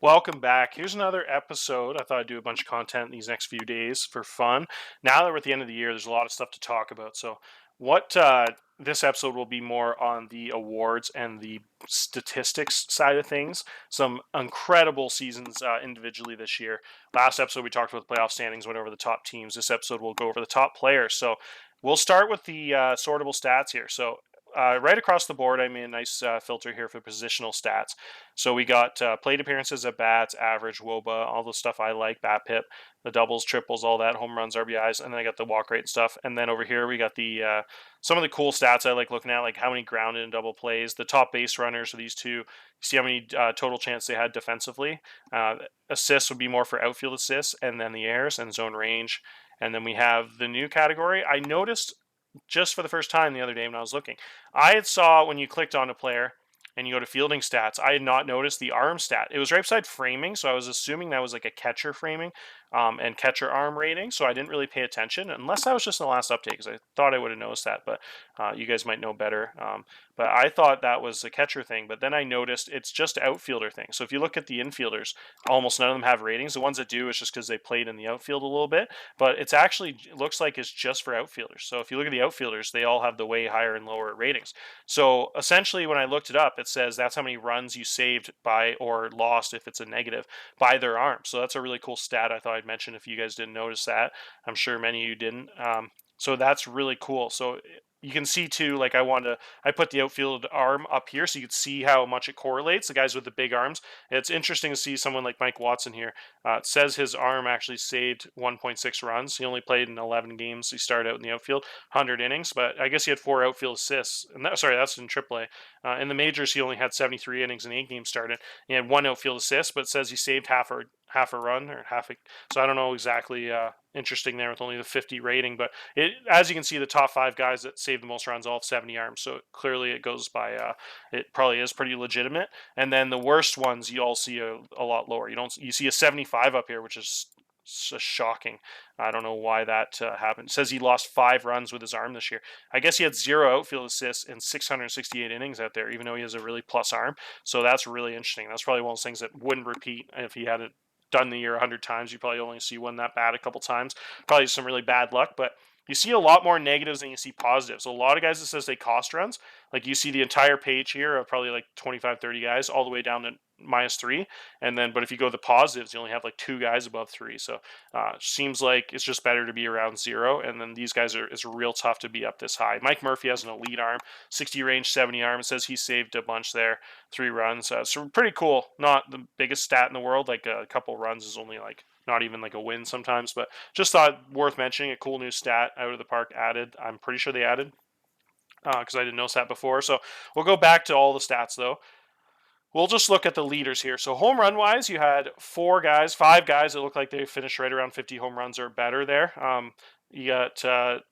Welcome back. Here's another episode. I thought I'd do a bunch of content these next few days for fun. Now that we're at the end of the year, there's a lot of stuff to talk about. So, what this episode will be more on the awards and the statistics side of things. Some incredible seasons individually this year. Last episode, we talked about the playoff standings, went over the top teams. This episode, we'll go over the top players. So, we'll start with the sortable stats here. So, right across the board, I made a nice filter here for positional stats. So we got plate appearances at bats, average, WOBA, all the stuff I like, BAPIP, the doubles, triples, all that, home runs, RBIs, and then I got the walk rate and stuff. And then over here we got the some of the cool stats I like looking at, like how many grounded and double plays. The top base runners are these two. You see how many total chance they had defensively. Assists would be more for outfield assists, and then the errors and zone range. And then we have the new category. I noticed just for the first time the other day when I was looking, I had saw when you clicked on a player and you go to fielding stats, I had not noticed the arm stat. It was right beside framing, so I was assuming that was like a catcher framing and catcher arm rating. So I didn't really pay attention, unless that was just in the last update, because I thought I would have noticed that. But you guys might know better. But I thought that was a catcher thing. But then I noticed it's just outfielder thing. So if you look at the infielders, almost none of them have ratings. The ones that do is just because they played in the outfield a little bit. But it's actually it looks like it's just for outfielders. So if you look at the outfielders, they all have the way higher and lower ratings. So essentially, when I looked it up, it says that's how many runs you saved by or lost if it's a negative by their arm. So that's a really cool stat. I thought I'd mention if you guys didn't notice that. I'm sure many of you didn't. So that's really cool. So you can see too, like I put the outfield arm up here so you can see how much it correlates. The guys with the big arms. It's interesting to see someone like Mike Watson here. It says his arm actually saved 1.6 runs. He only played in 11 games. He started out in the outfield, 100 innings, but I guess he had 4 outfield assists. And that's in AAA. In the majors, he only had 73 innings and 8 games started. He had 1 outfield assist, but it says he saved half a run or half a. So I don't know exactly. Interesting there with only the 50 rating, but as you can see, the top 5 guys that saved the most runs all have 70 arms. So clearly, it goes by. It probably is pretty legitimate. And then the worst ones you all see a lot lower. You see a 75 up here, which is just shocking. I don't know why that happened. It says he lost 5 runs with his arm this year. I guess he had 0 outfield assists in 668 innings out there, even though he has a really plus arm. So that's really interesting. That's probably one of those things that wouldn't repeat if he had it done the year 100 times. You probably only see one that bad a couple times. Probably some really bad luck, but you see a lot more negatives than you see positives. So a lot of guys that says they cost runs, like you see the entire page here of probably like 25, 30 guys all the way down to -3. And then, but if you go to the positives, you only have like 2 guys above 3. So seems like it's just better to be around 0. And then these guys it's real tough to be up this high. Mike Murphy has an elite arm, 60 range, 70 arm. It says he saved a bunch there, 3 runs. So pretty cool. Not the biggest stat in the world. Like a couple runs is only like not even like a win sometimes, but just thought worth mentioning. A cool new stat out of the park added. I'm pretty sure they added because I didn't notice that before. So we'll go back to all the stats though. We'll just look at the leaders here. So home run wise, you had 5 guys that look like they finished right around 50 home runs or better there. You got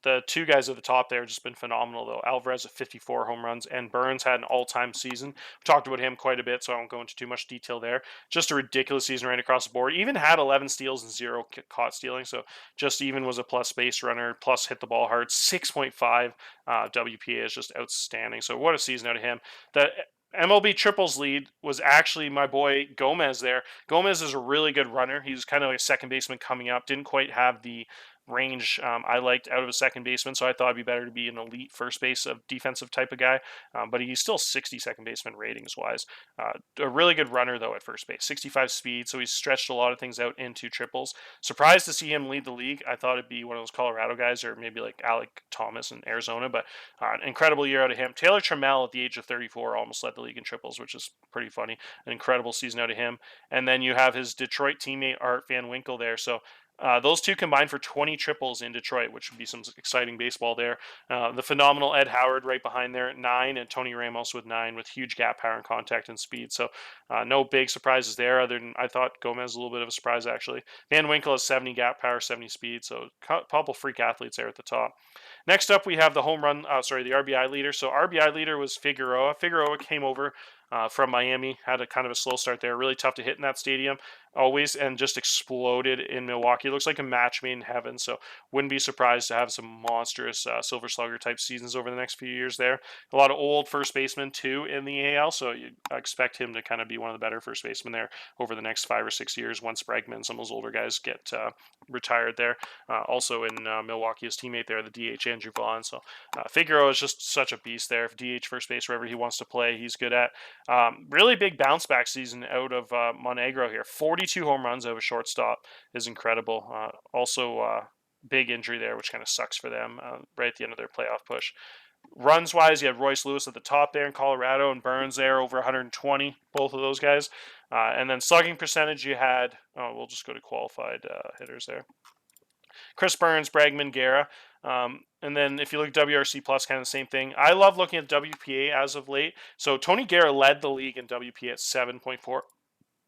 the 2 guys at the top there have just been phenomenal though. Alvarez at 54 home runs and Burns had an all-time season. We talked about him quite a bit, so I won't go into too much detail there. Just a ridiculous season right across the board. Even had 11 steals and 0 caught stealing, so just even was a plus base runner, plus hit the ball hard. 6.5 WPA is just outstanding. So what a season out of him. The MLB triples lead was actually my boy Gomez there. Gomez is a really good runner. He's kind of like a second baseman coming up. Didn't quite have the range I liked out of a second baseman, so I thought it'd be better to be an elite first base of defensive type of guy. But he's still 60 second baseman ratings wise. A really good runner though at first base, 65 speed, so he's stretched a lot of things out into triples. Surprised to see him lead the league. I thought it'd be one of those Colorado guys or maybe like Alec Thomas in Arizona, but an incredible year out of him. Taylor Trammell at the age of 34 almost led the league in triples, which is pretty funny. An incredible season out of him. And then you have his Detroit teammate Art Van Winkle there. So those two combined for 20 triples in Detroit, which would be some exciting baseball there. The phenomenal Ed Howard right behind there at 9, and Tony Ramos with 9 with huge gap power and contact and speed. So no big surprises there other than I thought Gomez was a little bit of a surprise actually. Van Winkle has 70 gap power, 70 speed. So a couple freak athletes there at the top. Next up, we have the the RBI leader. So RBI leader was Figueroa. Figueroa came over from Miami. Had a kind of a slow start there. Really tough to hit in that stadium always, and just exploded in Milwaukee. It looks like a match made in heaven. So wouldn't be surprised to have some monstrous Silver Slugger type seasons over the next few years there. A lot of old first basemen too in the AL, so you expect him to kind of be one of the better first basemen there over the next 5 or 6 years once Bregman, some of those older guys, get retired there. Also in Milwaukee, his teammate there, the DH Andrew Vaughn. So Figueroa is just such a beast there. If DH first base wherever he wants to play, he's good at. Really big bounce back season out of Monegro here. 42 home runs out of a shortstop is incredible. Also, big injury there, which kind of sucks for them right at the end of their playoff push. Runs wise, you have Royce Lewis at the top there in Colorado and Burns there over 120, both of those guys. And then slugging percentage, you had, we'll just go to qualified hitters there. Chris Burns, Bregman, Guerra. And then if you look at WRC plus, kind of the same thing. I love looking at WPA as of late. So Tony Guerra led the league in WPA at 7.4,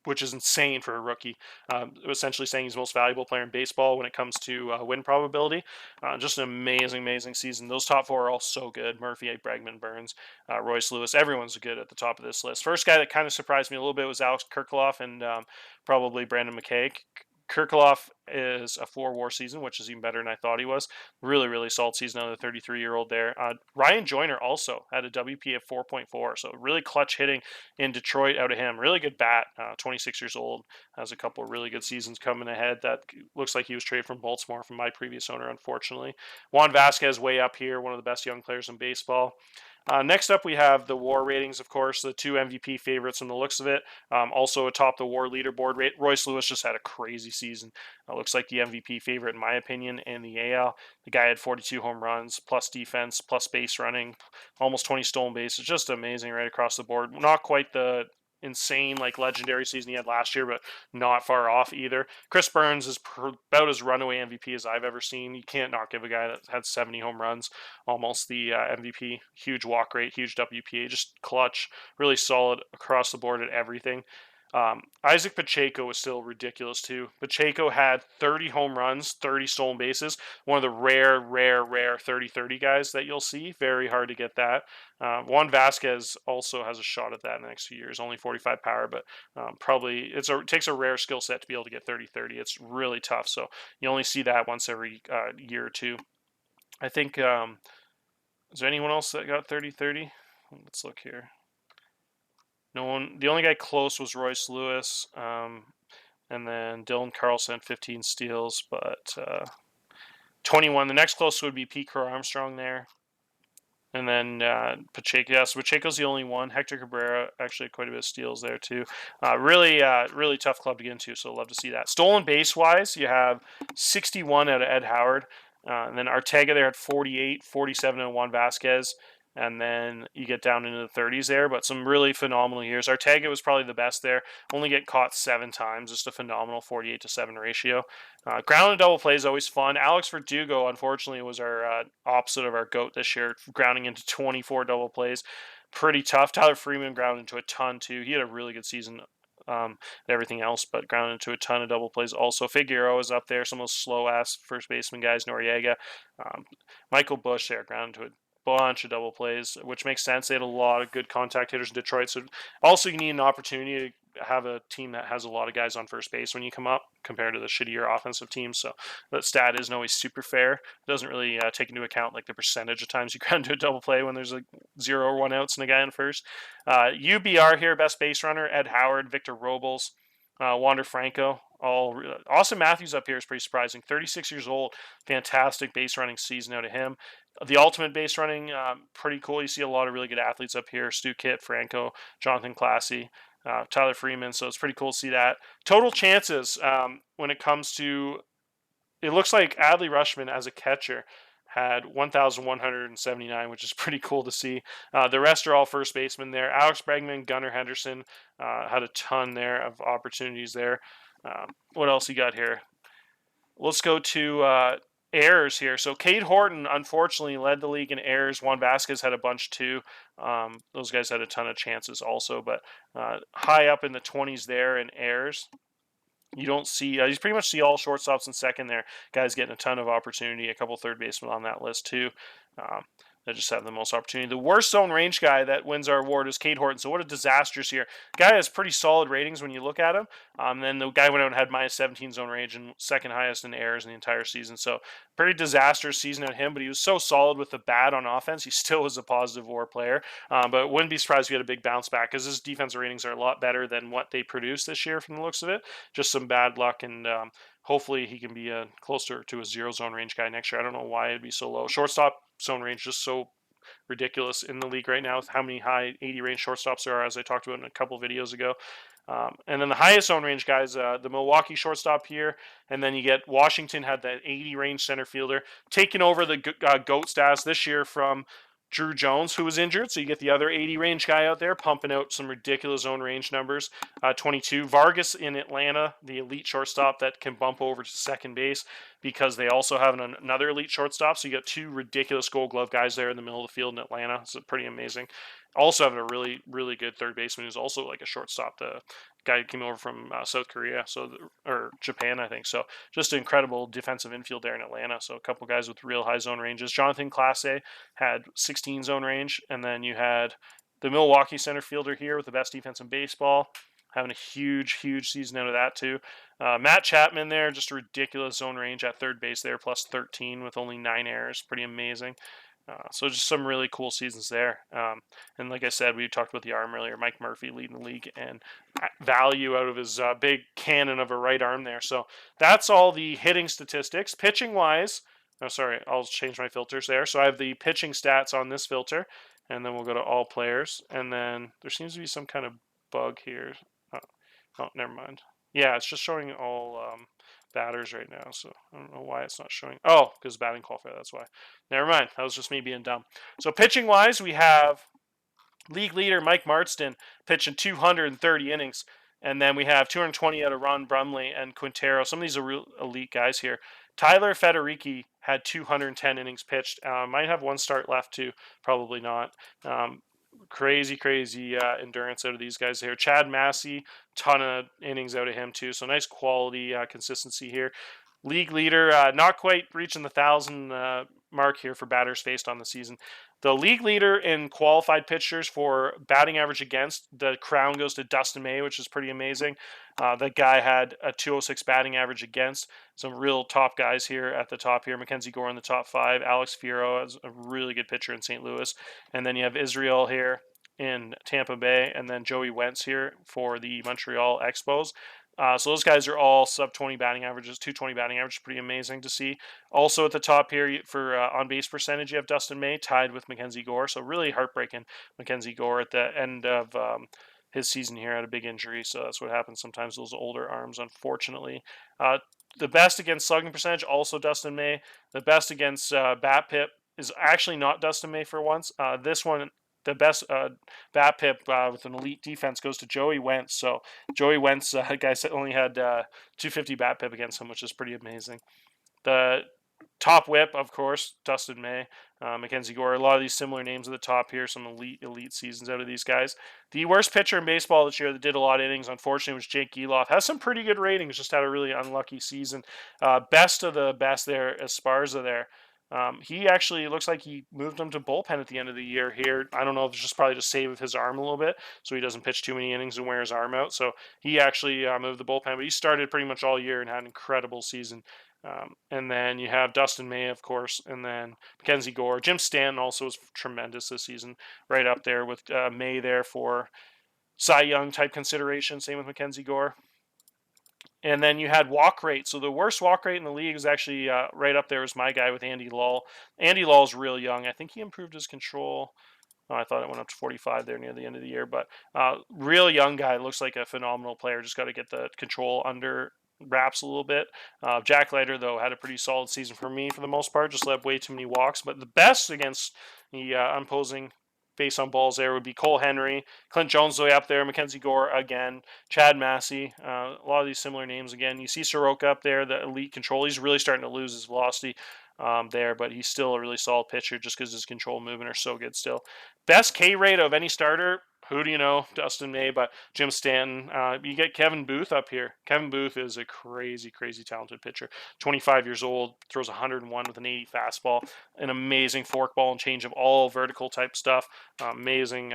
which is insane for a rookie. Essentially saying he's the most valuable player in baseball when it comes to win probability. Just an amazing season. Those top four are all so good. Murphy, Bregman, Burns, Royce Lewis. Everyone's good at the top of this list. First guy that kind of surprised me a little bit was Alex Kirkloff and probably Brandon McKay. Kirkloff is a 4-WAR season, which is even better than I thought he was. Really solid season out of the 33-year-old there. Ryan Joyner also had a WP of 4.4, so really clutch hitting in Detroit out of him. Really good bat, 26 years old, has a couple of really good seasons coming ahead. That looks like he was traded from Baltimore from my previous owner, unfortunately. Juan Vasquez way up here, one of the best young players in baseball. Next up, we have the WAR ratings, of course, the 2 MVP favorites from the looks of it. Also atop the WAR leaderboard rate, Royce Lewis just had a crazy season. Looks like the MVP favorite, in my opinion, in the AL. The guy had 42 home runs, plus defense, plus base running, almost 20 stolen bases. Just amazing right across the board. Not quite the insane legendary season he had last year, but not far off either. Chris Burns is about as runaway MVP as I've ever seen. You can't not give a guy that had 70 home runs almost the MVP. Huge walk rate, huge WPA, just clutch, really solid across the board at everything. Isaac Pacheco was still ridiculous too. Pacheco had 30 home runs, 30 stolen bases. One of the rare 30-30 guys that you'll see. Very hard to get that. Juan Vasquez also has a shot at that in the next few years. Only 45 power, but probably it takes a rare skill set to be able to get 30-30. It's really tough. So you only see that once every year or two. I think, is there anyone else that got 30-30? Let's look here. No one. The only guy close was Royce Lewis, and then Dylan Carlson, 15 steals, but 21. The next close would be Pete Crow Armstrong there. And then Pacheco. Yeah, so Pacheco's the only one. Hector Cabrera, actually quite a bit of steals there too. Really tough club to get into, so love to see that. Stolen base-wise, you have 61 out of Ed Howard. And then Arteaga there at 48, 47 and Juan Vasquez. And then you get down into the 30s there, but some really phenomenal years. Arteaga was probably the best there. Only get caught 7 times, just a phenomenal 48-7 ratio. Ground and double play is always fun. Alex Verdugo, unfortunately, was our opposite of our GOAT this year, grounding into 24 double plays. Pretty tough. Tyler Freeman grounded into a ton, too. He had a really good season and everything else, but grounded into a ton of double plays. Also, Figueroa is up there. Some of those slow-ass first baseman guys, Noriega. Michael Bush there, grounded into a bunch of double plays, which makes sense. They had a lot of good contact hitters in Detroit. So also you need an opportunity to have a team that has a lot of guys on first base when you come up compared to the shittier offensive teams. So that stat isn't always super fair. It doesn't really take into account the percentage of times you ground to a double play when there's 0 or 1 outs and a guy on first. UBR here, best base runner, Ed Howard, Victor Robles, Wander Franco. Austin Matthews up here is pretty surprising. 36 years old, fantastic base running season out of him. The ultimate base running, pretty cool. You see a lot of really good athletes up here. Stu Kitt, Franco, Jonathan Classy, Tyler Freeman. So it's pretty cool to see that. Total chances when it comes to, it looks like Adley Rutschman as a catcher had 1,179, which is pretty cool to see. The rest are all first basemen there. Alex Bregman, Gunnar Henderson had a ton there of opportunities there. What else you got here? Let's go to errors here. So Cade Horton, unfortunately, led the league in errors. Juan Vasquez had a bunch too. Those guys had a ton of chances also, but high up in the 20s there in errors. You don't see, you pretty much see all shortstops and second there. Guys getting a ton of opportunity. A couple third basemen on that list too. that just have the most opportunity. The worst zone range guy that wins our award is Cade Horton. So what a disastrous year. Guy has pretty solid ratings when you look at him. Then the guy went out and had minus 17 zone range and second highest in errors in the entire season. So pretty disastrous season at him, but he was so solid with the bat on offense. He still was a positive WAR player. But wouldn't be surprised if he had a big bounce back because his defensive ratings are a lot better than what they produced this year from the looks of it. Just some bad luck, and hopefully he can be closer to a zero zone range guy next year. I don't know why it'd be so low. Shortstop zone range just so ridiculous in the league right now with how many high 80 range shortstops there are, as I talked about in a couple videos ago. And then the highest zone range guys, the Milwaukee shortstop here, and then you get Washington had that 80 range center fielder taking over the GOAT status this year from Drew Jones, who was injured. So you get the other 80 range guy out there pumping out some ridiculous zone range numbers. 22. Vargas in Atlanta, the elite shortstop that can bump over to second base because they also have another elite shortstop. So you got two ridiculous Gold Glove guys there in the middle of the field in Atlanta. It's pretty amazing. Also having a really, really good third baseman who's also like a shortstop. The guy who came over from South Korea, or Japan, I think. So just an incredible defensive infield there in Atlanta. So a couple guys with real high zone ranges. Jonathan Clase had 16 zone range, and then you had the Milwaukee center fielder here with the best defense in baseball, having a huge, huge season out of that too. Matt Chapman there, just a ridiculous zone range at third base there, plus 13 with only 9 errors. Pretty amazing. So just some really cool seasons there. And like I said, we talked about the arm earlier. Mike Murphy leading the league and value out of his big cannon of a right arm there. So that's all the hitting statistics. Pitching wise, oh sorry, I'll change my filters there. So I have the pitching stats on this filter, and then we'll go to all players. And then there seems to be some kind of bug here. Oh, never mind. Yeah, it's just showing all batters right now, so I don't know why it's not showing. Oh, because batting qualifier, that's why. Never mind. That was just me being dumb. So pitching wise, we have league leader Mike Marston pitching 230 innings. And then we have 220 out of Ron Brumley and Quintero. Some of these are real elite guys here. Tyler Federici had 210 innings pitched. Might have one start left too. Probably not. Crazy endurance out of these guys here. Chad Massey, ton of innings out of him too. So nice quality consistency here. League leader, not quite reaching the 1,000 mark here for batters faced on the season. The league leader in qualified pitchers for batting average against, the crown goes to Dustin May, which is pretty amazing. That guy had a 206 batting average against. Some real top guys here at the top here. Mackenzie Gore in the top 5. Alex Fierro is a really good pitcher in St. Louis. And then you have Israel here in Tampa Bay, and then Joey Wentz here for the Montreal Expos. So those guys are all sub 20 batting averages, 220 batting average, pretty amazing to see. Also at the top here for on base percentage, you have Dustin May tied with Mackenzie Gore. So really heartbreaking. Mackenzie Gore at the end of his season here had a big injury, so that's what happens sometimes. Those older arms, unfortunately. The best against slugging percentage, also Dustin May. The best against BABIP is actually not Dustin May for once. This one, the best BABIP with an elite defense goes to Joey Wentz. So Joey Wentz, guys only had 250 BABIP against him, which is pretty amazing. The top whip, of course, Dustin May, Mackenzie Gore. A lot of these similar names at the top here. Some elite seasons out of these guys. The worst pitcher in baseball this year that did a lot of innings, unfortunately, was Jake Eloff. Has some pretty good ratings, just had a really unlucky season. Best of the best there, Esparza there. He actually looks like he moved him to bullpen at the end of the year here. I don't know if it's just probably to save his arm a little bit so he doesn't pitch too many innings and wear his arm out. So he actually moved the bullpen, but he started pretty much all year and had an incredible season. And then you have Dustin May, of course, and then Mackenzie Gore. Jim Stanton also was tremendous this season, right up there with May there for Cy Young type consideration. Same with Mackenzie Gore. And then you had walk rate. So the worst walk rate in the league is actually right up there was my guy with Andy Lull. Andy Lull's real young. I think he improved his control. Oh, I thought it went up to 45 there near the end of the year. But real young guy. Looks like a phenomenal player. Just got to get the control under wraps a little bit. Jack Leiter, though, had a pretty solid season for me for the most part. Just led way too many walks. But the best against the opposing base on balls there would be Cole Henry, Clint Jones way up there, Mackenzie Gore again, Chad Massey, a lot of these similar names again. You see Soroka up there, the elite control. He's really starting to lose his velocity there, but he's still a really solid pitcher just because his control movement are so good still. Best K rate of any starter, who do you know? Dustin May, but Jim Stanton. You get Kevin Booth up here. Kevin Booth is a crazy, crazy talented pitcher. 25 years old, throws 101 with an 80 fastball, an amazing forkball and change of all vertical type stuff. Amazing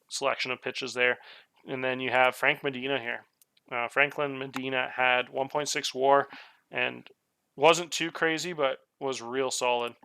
selection of pitches there. And then you have Frank Medina here. Franklin Medina had 1.6 WAR and wasn't too crazy, but was real solid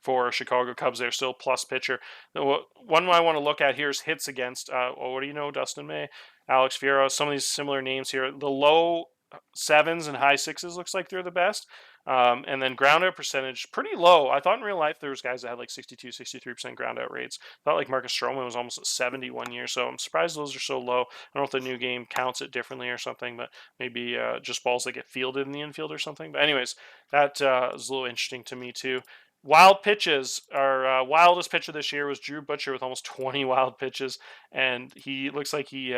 for Chicago Cubs. They're still plus pitcher. The one I want to look at here is hits against. What do you know? Dustin May, Alex Fierro. Some of these similar names here. The low sevens and high sixes looks like they're the best. And then ground out percentage, pretty low. I thought in real life there was guys that had like 62, 63% ground out rates. I thought like Marcus Stroman was almost at 71 year. So I'm surprised those are so low. I don't know if the new game counts it differently or something, but maybe just balls that get fielded in the infield or something. But anyways, that is a little interesting to me too. Wild pitches. Our wildest pitcher this year was Drew Butcher with almost 20 wild pitches, and he looks like he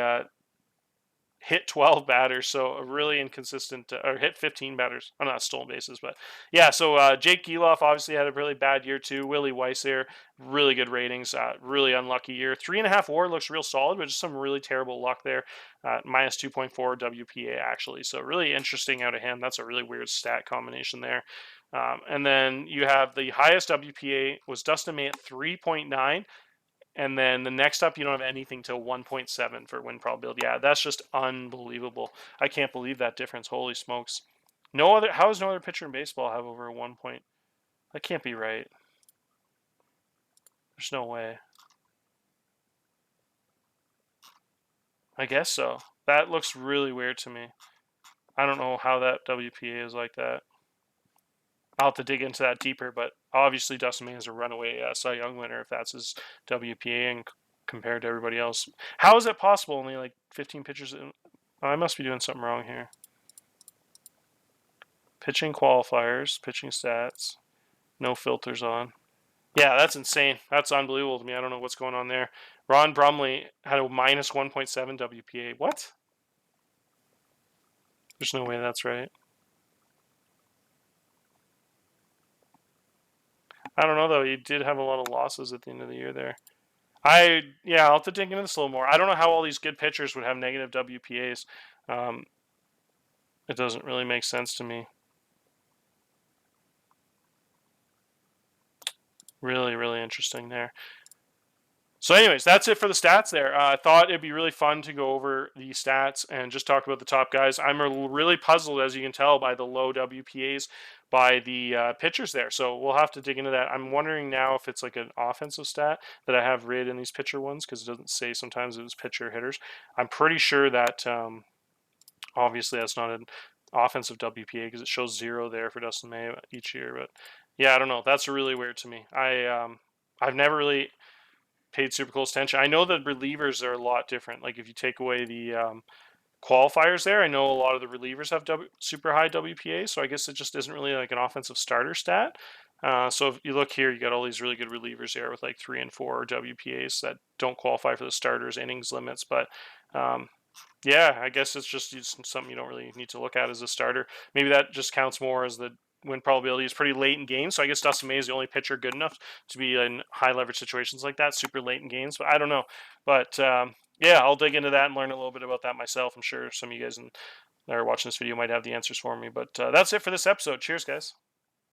hit 12 batters, so a really inconsistent, or hit 15 batters. I'm not stolen bases, but yeah. So Jake Geloff obviously had a really bad year too. Willie Weiss there, really good ratings. Really unlucky year. 3.5 WAR looks real solid, but just some really terrible luck there. Minus 2.4 WPA actually. So really interesting out of him. That's a really weird stat combination there. And then you have the highest WPA was Dustin May at 3.9. And then the next up, you don't have anything till 1.7 for win probability. Yeah, that's just unbelievable. I can't believe that difference. Holy smokes. No other. How does no other pitcher in baseball have over a 1 point? That can't be right. There's no way. I guess so. That looks really weird to me. I don't know how that WPA is like that. I'll have to dig into that deeper, but obviously Dustin May is a runaway Cy Young winner if that's his WPA and compared to everybody else. How is it possible? Only like 15 pitchers. I must be doing something wrong here. Pitching qualifiers, pitching stats, no filters on. Yeah, that's insane. That's unbelievable to me. I don't know what's going on there. Ron Brumley had a minus 1.7 WPA. What? There's no way that's right. I don't know though. He did have a lot of losses at the end of the year there. I'll have to dig into this a little more. I don't know how all these good pitchers would have negative WPAs. It doesn't really make sense to me. Really, really interesting there. So anyways, that's it for the stats there. I thought it'd be really fun to go over the stats and just talk about the top guys. I'm really puzzled, as you can tell, by the low WPAs by the pitchers there. So we'll have to dig into that. I'm wondering now if it's like an offensive stat that I have read in these pitcher ones, because it doesn't say sometimes it was pitcher hitters. I'm pretty sure that obviously that's not an offensive WPA because it shows 0 there for Dustin May each year. But yeah, I don't know. That's really weird to me. I've never really paid super close attention. I know that relievers are a lot different. Like if you take away the qualifiers there, I know a lot of the relievers have super high WPA, so I guess it just isn't really like an offensive starter stat. So if you look here, you got all these really good relievers here with like 3 and 4 WPAs that don't qualify for the starters innings limits. But yeah, I guess it's just something you don't really need to look at as a starter. Maybe that just counts more as the win probability is pretty late in games. So I guess Dustin May is the only pitcher good enough to be in high leverage situations like that, super late in games. But I don't know. But yeah, I'll dig into that and learn a little bit about that myself. I'm sure some of you guys that are watching this video might have the answers for me. But that's it for this episode. Cheers, guys.